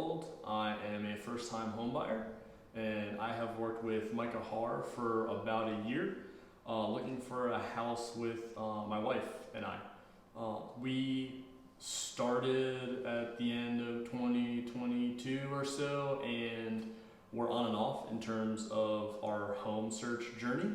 world. I am a first-time homebuyer, and I have worked with Micah Harr for about a year, looking for a house with my wife and I. We started at the end of 2022 or so, and we're on and off in terms of our home search journey.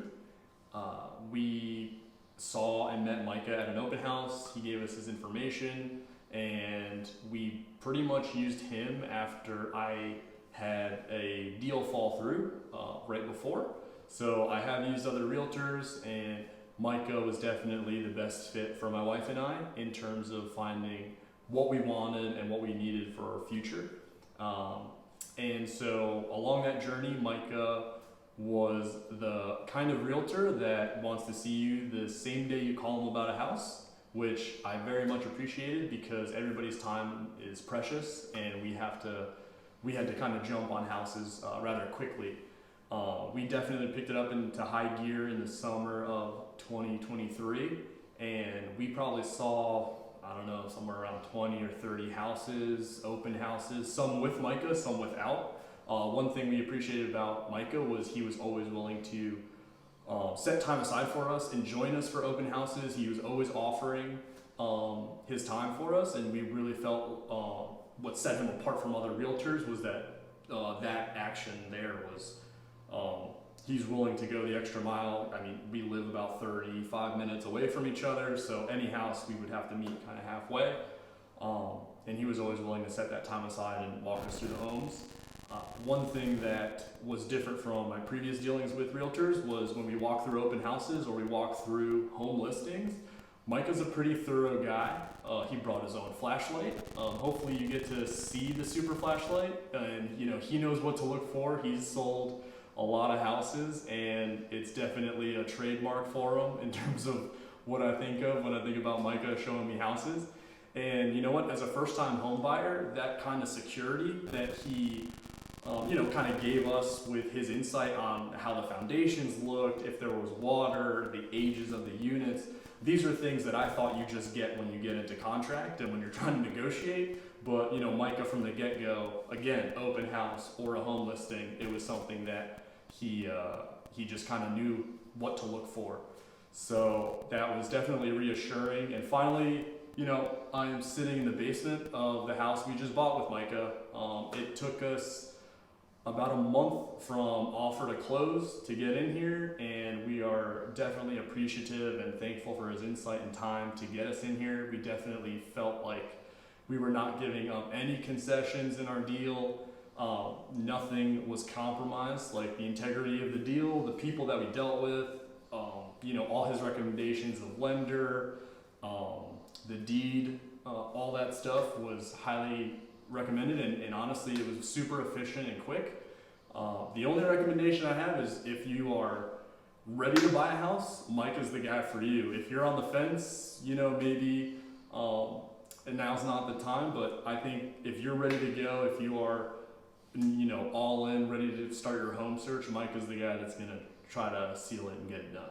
We saw and met Micah at an open house. He gave us his information, and we pretty much used him after I had a deal fall through right before. So I have used other realtors, and Micah was definitely the best fit for my wife and I in terms of finding what we wanted and what we needed for our future. And so along that journey, Micah was the kind of realtor that wants to see you the same day you call him about a house, which I very much appreciated because everybody's time is precious, and we had to kind of jump on houses rather quickly. We definitely picked it up into high gear in the summer of 2023, and we probably saw, I don't know, somewhere around 20 or 30 houses, open houses, some with Micah, some without. One thing we appreciated about Micah was he was always willing to set time aside for us and join us for open houses. He was always offering his time for us, and we really felt what set him apart from other realtors was that that action there was he's willing to go the extra mile. I mean, we live about 35 minutes away from each other, so any house we would have to meet kind of halfway. And he was always willing to set that time aside and walk us through the homes. One thing that was different from my previous dealings with realtors was when we walk through open houses or we walk through home listings, Micah's a pretty thorough guy. He brought his own flashlight. Hopefully you get to see the super flashlight, and he knows what to look for. He's sold a lot of houses, and it's definitely a trademark for him in terms of what I think of when I think about Micah showing me houses. And you know what, as a first-time home buyer, that kind of security that he kind of gave us with his insight on how the foundations looked, if there was water, the ages of the units. These are things that I thought you just get when you get into contract and when you're trying to negotiate. But Micah from the get-go, again, open house or a home listing, it was something that he just kind of knew what to look for. So that was definitely reassuring. And finally, I am sitting in the basement of the house we just bought with Micah. It took us about a month from offer to close to get in here, and we are definitely appreciative and thankful for his insight and time to get us in here. We definitely felt like we were not giving up any concessions in our deal. Nothing was compromised, like the integrity of the deal, the people that we dealt with, all his recommendations of lender, the deed, all that stuff was highly recommended, and honestly it was super efficient and quick. The only recommendation I have is if you are ready to buy a house, Micah's the guy for you. If you're on the fence, maybe and now's not the time, but I think if you're ready to go, if you are all in, ready to start your home search, Micah's the guy that's going to try to seal it and get it done.